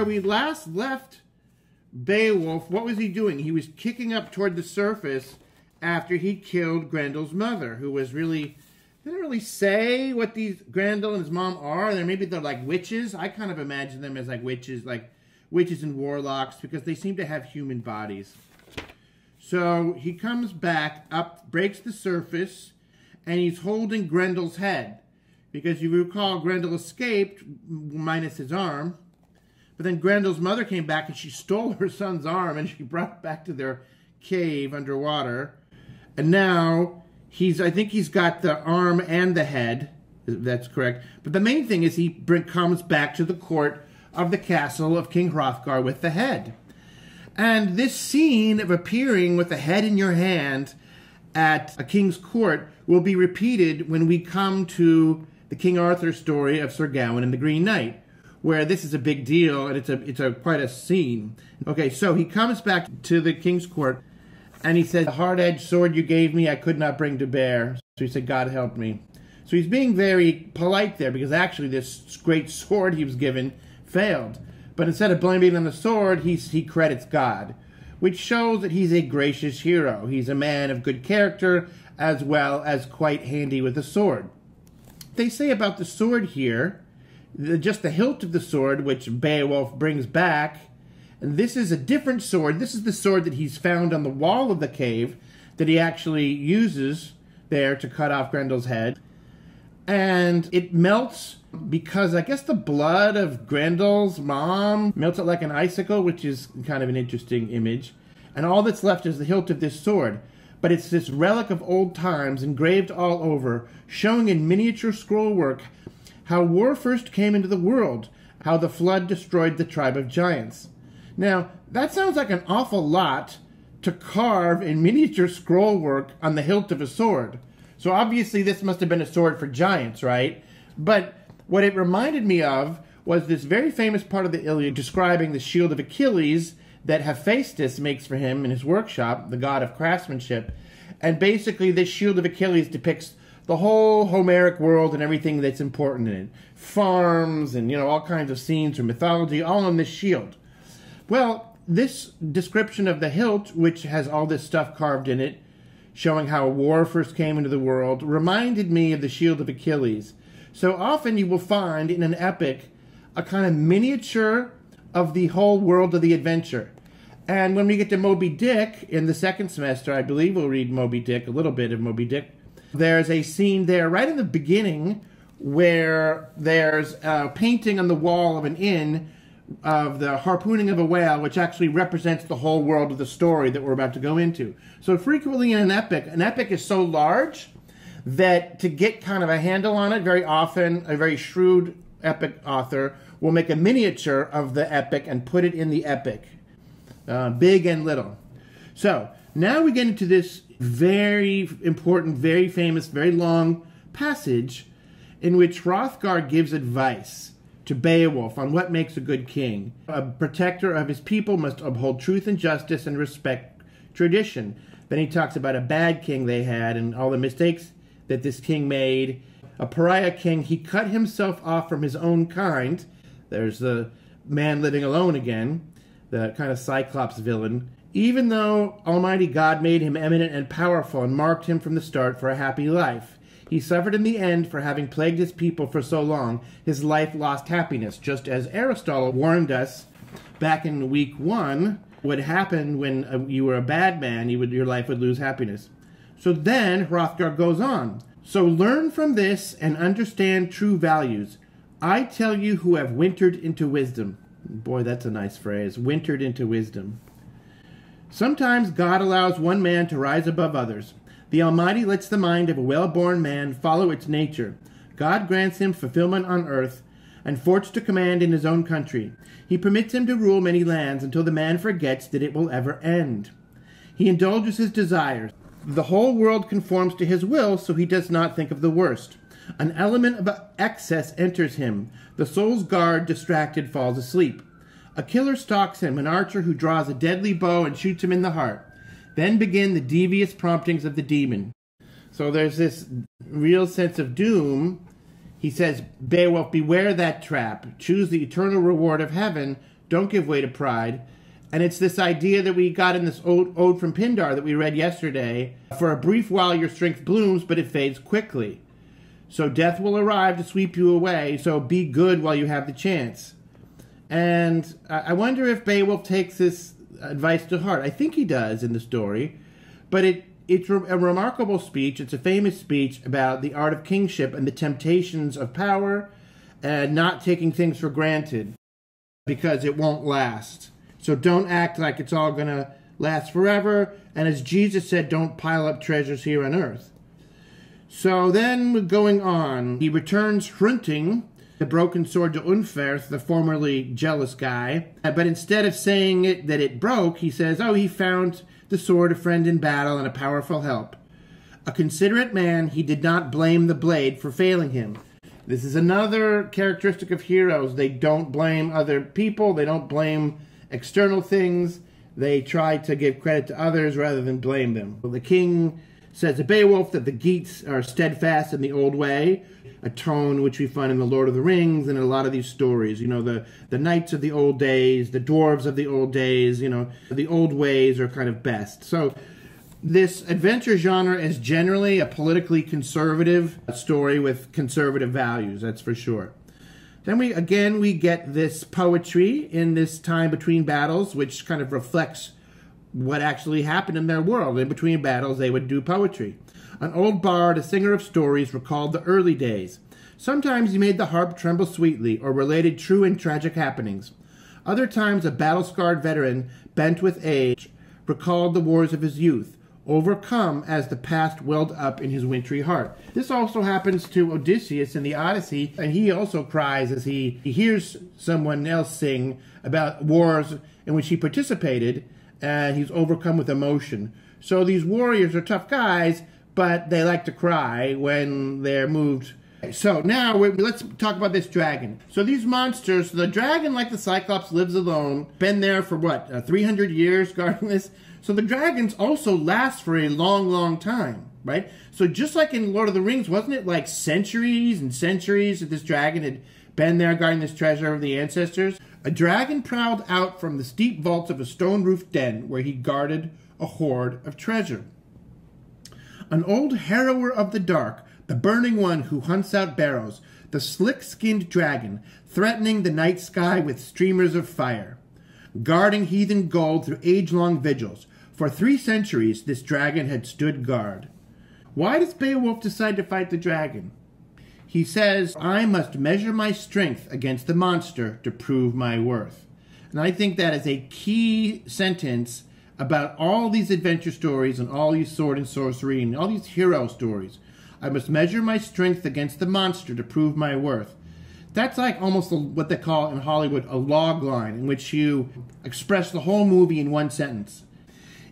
where we last left Beowulf, what was he doing? He was kicking up toward the surface after he killed Grendel's mother, who was really, didn't really say what these Grendel and his mom are. Maybe they're like witches. I kind of imagine them as like witches and warlocks, because they seem to have human bodies. So he comes back up, breaks the surface, and he's holding Grendel's head. Because you recall, Grendel escaped, minus his arm. But then Grendel's mother came back and she stole her son's arm and she brought it back to their cave underwater. And now, I think he's got the arm and the head. That's correct. But the main thing is he comes back to the court of the castle of King Hrothgar with the head. And this scene of appearing with the head in your hand at a king's court will be repeated when we come to the King Arthur story of Sir Gawain and the Green Knight, where this is a big deal and it's quite a scene. Okay, so he comes back to the king's court and he says, "The hard-edged sword you gave me I could not bring to bear." So he said, "God help me." So he's being very polite there, because actually this great sword he was given failed. But instead of blaming on the sword, he credits God, which shows that he's a gracious hero. He's a man of good character, as well as quite handy with a sword. They say about the sword here, just the hilt of the sword, which Beowulf brings back, and this is a different sword. This is the sword that he's found on the wall of the cave, that he actually uses there to cut off Grendel's head. And it melts because I guess the blood of Grendel's mom melts it like an icicle, which is kind of an interesting image. And all that's left is the hilt of this sword. But it's this relic of old times, engraved all over, showing in miniature scroll work how war first came into the world, how the flood destroyed the tribe of giants. Now, that sounds like an awful lot to carve in miniature scroll work on the hilt of a sword. So obviously this must have been a sword for giants, right? But what it reminded me of was this very famous part of the Iliad describing the shield of Achilles that Hephaestus makes for him in his workshop, the god of craftsmanship. And basically this shield of Achilles depicts the whole Homeric world and everything that's important in it. Farms and, all kinds of scenes from mythology, all on this shield. Well, this description of the hilt, which has all this stuff carved in it, showing how war first came into the world, reminded me of the shield of Achilles. So often you will find in an epic a kind of miniature of the whole world of the adventure. And when we get to Moby Dick in the second semester, I believe we'll read Moby Dick, a little bit of Moby Dick. There's a scene there right in the beginning where there's a painting on the wall of an inn of the harpooning of a whale, which actually represents the whole world of the story that we're about to go into. So frequently in an epic is so large that to get kind of a handle on it, very often a very shrewd epic author will make a miniature of the epic and put it in the epic, big and little. So now we get into this very important, very famous, very long passage in which Hrothgar gives advice to Beowulf on what makes a good king. A protector of his people must uphold truth and justice and respect tradition. Then he talks about a bad king they had and all the mistakes that this king made. A pariah king, he cut himself off from his own kind. There's the man living alone again, the kind of Cyclops villain. Even though Almighty God made him eminent and powerful and marked him from the start for a happy life, he suffered in the end for having plagued his people for so long. His life lost happiness, just as Aristotle warned us back in week 1 would happen when you were a bad man, your life would lose happiness. So then Hrothgar goes on. So learn from this and understand true values. I tell you who have wintered into wisdom. Boy, that's a nice phrase, wintered into wisdom. Sometimes God allows one man to rise above others. The Almighty lets the mind of a well-born man follow its nature. God grants him fulfillment on earth and force to command in his own country. He permits him to rule many lands until the man forgets that it will ever end. He indulges his desires. The whole world conforms to his will, so he does not think of the worst. An element of excess enters him. The soul's guard, distracted, falls asleep. A killer stalks him, an archer who draws a deadly bow and shoots him in the heart. Then begin the devious promptings of the demon. So there's this real sense of doom. He says, Beowulf, beware that trap. Choose the eternal reward of heaven. Don't give way to pride. And it's this idea that we got in this ode from Pindar that we read yesterday. For a brief while your strength blooms, but it fades quickly. So death will arrive to sweep you away, so be good while you have the chance. And I wonder if Beowulf takes this advice to heart. I think he does in the story. But it's a remarkable speech. It's a famous speech about the art of kingship and the temptations of power and not taking things for granted because it won't last. So don't act like it's all going to last forever. And as Jesus said, don't pile up treasures here on earth. So then going on, he returns Hrunting, the broken sword to Unferth, the formerly jealous guy. But instead of saying that it broke, he says, oh, he found the sword a friend in battle and a powerful help. A considerate man, he did not blame the blade for failing him. This is another characteristic of heroes. They don't blame other people. They don't blame external things. They try to give credit to others rather than blame them. The king says to Beowulf that the Geats are steadfast in the old way, a tone which we find in The Lord of the Rings and in a lot of these stories. You know, the knights of the old days, the dwarves of the old days, you know, the old ways are kind of best. So this adventure genre is generally a politically conservative story with conservative values, that's for sure. Then we get this poetry in this time between battles, which kind of reflects what actually happened in their world. In between battles, they would do poetry. An old bard, a singer of stories, recalled the early days. Sometimes he made the harp tremble sweetly, or related true and tragic happenings. Other times a battle-scarred veteran, bent with age, recalled the wars of his youth, overcome as the past welled up in his wintry heart. This also happens to Odysseus in the Odyssey, and he also cries as he hears someone else sing about wars in which he participated, and he's overcome with emotion. So these warriors are tough guys, but they like to cry when they're moved. So now let's talk about this dragon. So these monsters, the dragon, like the Cyclops, lives alone. Been there for what, 300 years guarding this? So the dragons also last for a long, long time, right? So just like in Lord of the Rings, wasn't it like centuries and centuries that this dragon had been there guarding this treasure of the ancestors? A dragon prowled out from the steep vaults of a stone-roofed den where he guarded a hoard of treasure. An old harrower of the dark, the burning one who hunts out barrows, the slick-skinned dragon, threatening the night sky with streamers of fire. Guarding heathen gold through age-long vigils. For 3 centuries, this dragon had stood guard. Why does Beowulf decide to fight the dragon? He says, I must measure my strength against the monster to prove my worth. And I think that is a key sentence about all these adventure stories and all these sword and sorcery and all these hero stories. I must measure my strength against the monster to prove my worth. That's like almost what they call in Hollywood a log line, in which you express the whole movie in one sentence.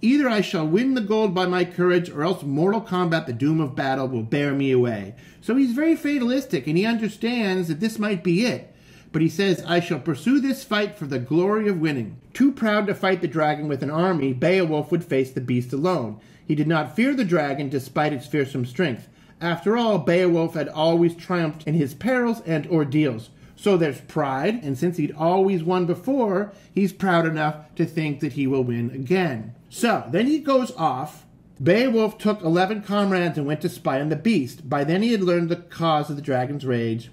Either I shall win the gold by my courage, or else mortal combat, the doom of battle, will bear me away. So he's very fatalistic, and he understands that this might be it. But he says, I shall pursue this fight for the glory of winning. Too proud to fight the dragon with an army, Beowulf would face the beast alone. He did not fear the dragon despite its fearsome strength. After all, Beowulf had always triumphed in his perils and ordeals. So there's pride, and since he'd always won before, he's proud enough to think that he will win again. So, then he goes off. Beowulf took 11 comrades and went to spy on the beast. By then he had learned the cause of the dragon's rage.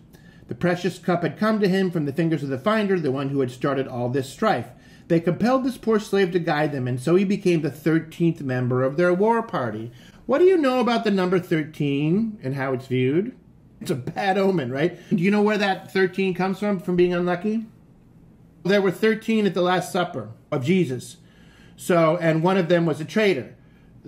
The precious cup had come to him from the fingers of the finder, the one who had started all this strife. They compelled this poor slave to guide them, and so he became the 13th member of their war party. What do you know about the number 13 and how it's viewed? It's a bad omen, right? Do you know where that 13 comes from being unlucky? There were 13 at the Last Supper of Jesus. So, and one of them was a traitor,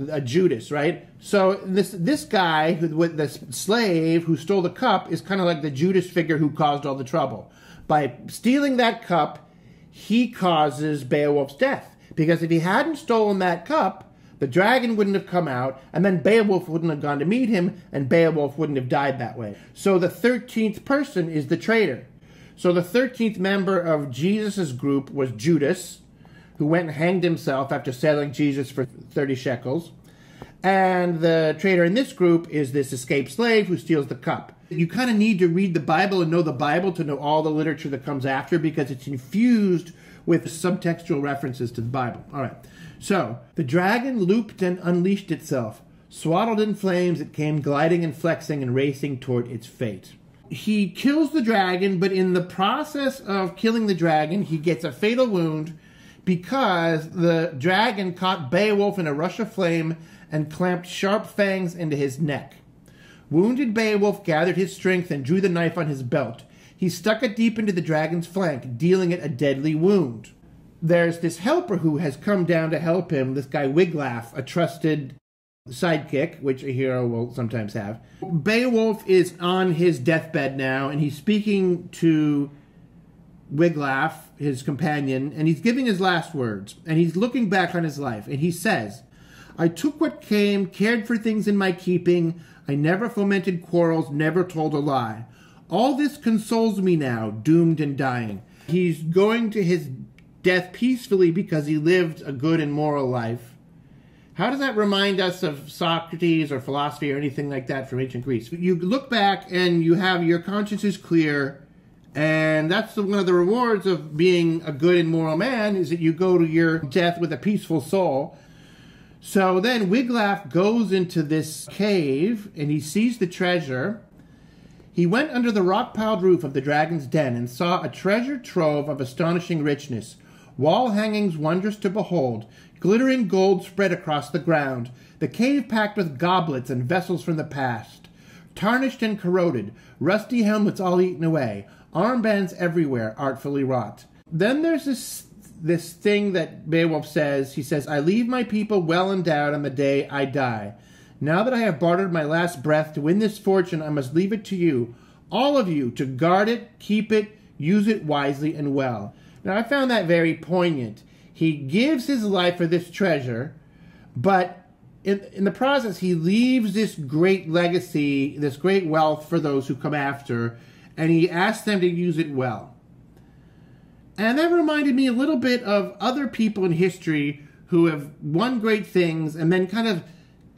a Judas, right? So this guy, with the slave who stole the cup, is kind of like the Judas figure who caused all the trouble. By stealing that cup, he causes Beowulf's death. Because if he hadn't stolen that cup, the dragon wouldn't have come out, and then Beowulf wouldn't have gone to meet him, and Beowulf wouldn't have died that way. So the 13th person is the traitor. So the 13th member of Jesus' group was Judas, who went and hanged himself after selling Jesus for 30 shekels. And the traitor in this group is this escaped slave who steals the cup. You kind of need to read the Bible and know the Bible to know all the literature that comes after, because it's infused with subtextual references to the Bible. All right. So, the dragon looped and unleashed itself. Swaddled in flames, it came gliding and flexing and racing toward its fate. He kills the dragon, but in the process of killing the dragon, he gets a fatal wound because the dragon caught Beowulf in a rush of flame and clamped sharp fangs into his neck. Wounded Beowulf gathered his strength and drew the knife on his belt. He stuck it deep into the dragon's flank, dealing it a deadly wound. There's this helper who has come down to help him, this guy Wiglaf, a trusted sidekick, which a hero will sometimes have. Beowulf is on his deathbed now, and he's speaking to Wiglaf, his companion, and he's giving his last words, and he's looking back on his life, and he says, "I took what came, cared for things in my keeping. I never fomented quarrels, never told a lie. All this consoles me now, doomed and dying." He's going to his death peacefully because he lived a good and moral life. How does that remind us of Socrates or philosophy or anything like that from ancient Greece? You look back and you have your conscience is clear, and that's one of the rewards of being a good and moral man, is that you go to your death with a peaceful soul. So then Wiglaf goes into this cave and he sees the treasure. He went under the rock-piled roof of the dragon's den and saw a treasure trove of astonishing richness, wall hangings wondrous to behold, glittering gold spread across the ground, the cave packed with goblets and vessels from the past, tarnished and corroded, rusty helmets all eaten away, armbands everywhere artfully wrought. Then there's this thing that Beowulf says. He says, "I leave my people well endowed on the day I die. Now that I have bartered my last breath to win this fortune, I must leave it to you, all of you, to guard it, keep it, use it wisely and well." Now, I found that very poignant. He gives his life for this treasure, but in the process, he leaves this great legacy, this great wealth for those who come after, and he asks them to use it well. And that reminded me a little bit of other people in history who have won great things and then kind of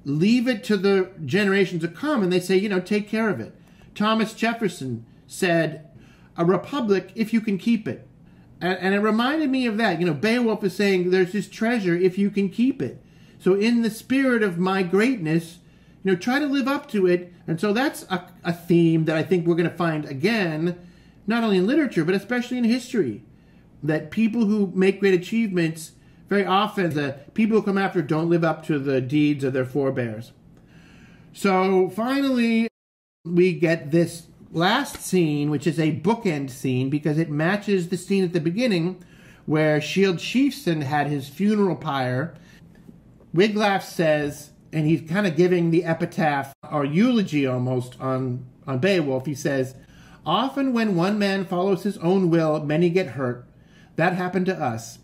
leave it to the generations to come, and they say, take care of it. Thomas Jefferson said, "A republic if you can keep it." And it reminded me of that. Beowulf is saying there's this treasure if you can keep it. So in the spirit of my greatness, try to live up to it. And so that's a theme that I think we're going to find again, not only in literature, but especially in history. That people who make great achievements, very often the people who come after don't live up to the deeds of their forebears. So finally, we get this last scene, which is a bookend scene because it matches the scene at the beginning where Shield Chieftain had his funeral pyre. Wiglaf says, and he's kind of giving the epitaph or eulogy almost on Beowulf. He says, "Often when one man follows his own will, many get hurt. That happened to us.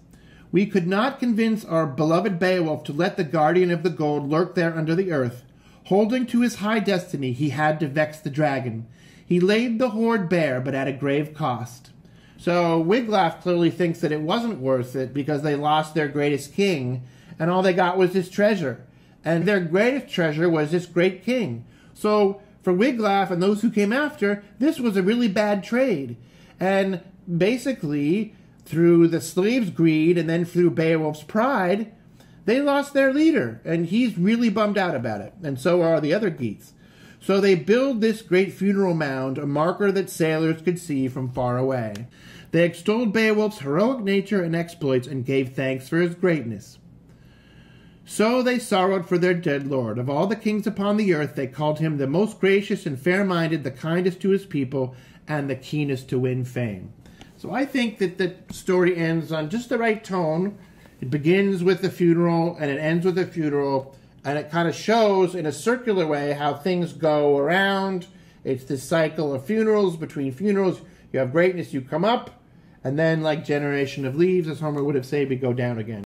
We could not convince our beloved Beowulf to let the guardian of the gold lurk there under the earth. Holding to his high destiny, he had to vex the dragon. He laid the hoard bare, but at a grave cost." So Wiglaf clearly thinks that it wasn't worth it because they lost their greatest king, and all they got was this treasure. And their greatest treasure was this great king. So for Wiglaf and those who came after, this was a really bad trade. And basically, through the slaves' greed and then through Beowulf's pride, they lost their leader, and he's really bummed out about it, and so are the other Geats. So they build this great funeral mound, a marker that sailors could see from far away. They extolled Beowulf's heroic nature and exploits and gave thanks for his greatness. So they sorrowed for their dead lord. Of all the kings upon the earth, they called him the most gracious and fair-minded, the kindest to his people, and the keenest to win fame. So I think that the story ends on just the right tone. It begins with the funeral, and it ends with the funeral, and it kind of shows in a circular way how things go around. It's this cycle of funerals. Between funerals, you have greatness, you come up, and then like generation of leaves, as Homer would have said, we go down again.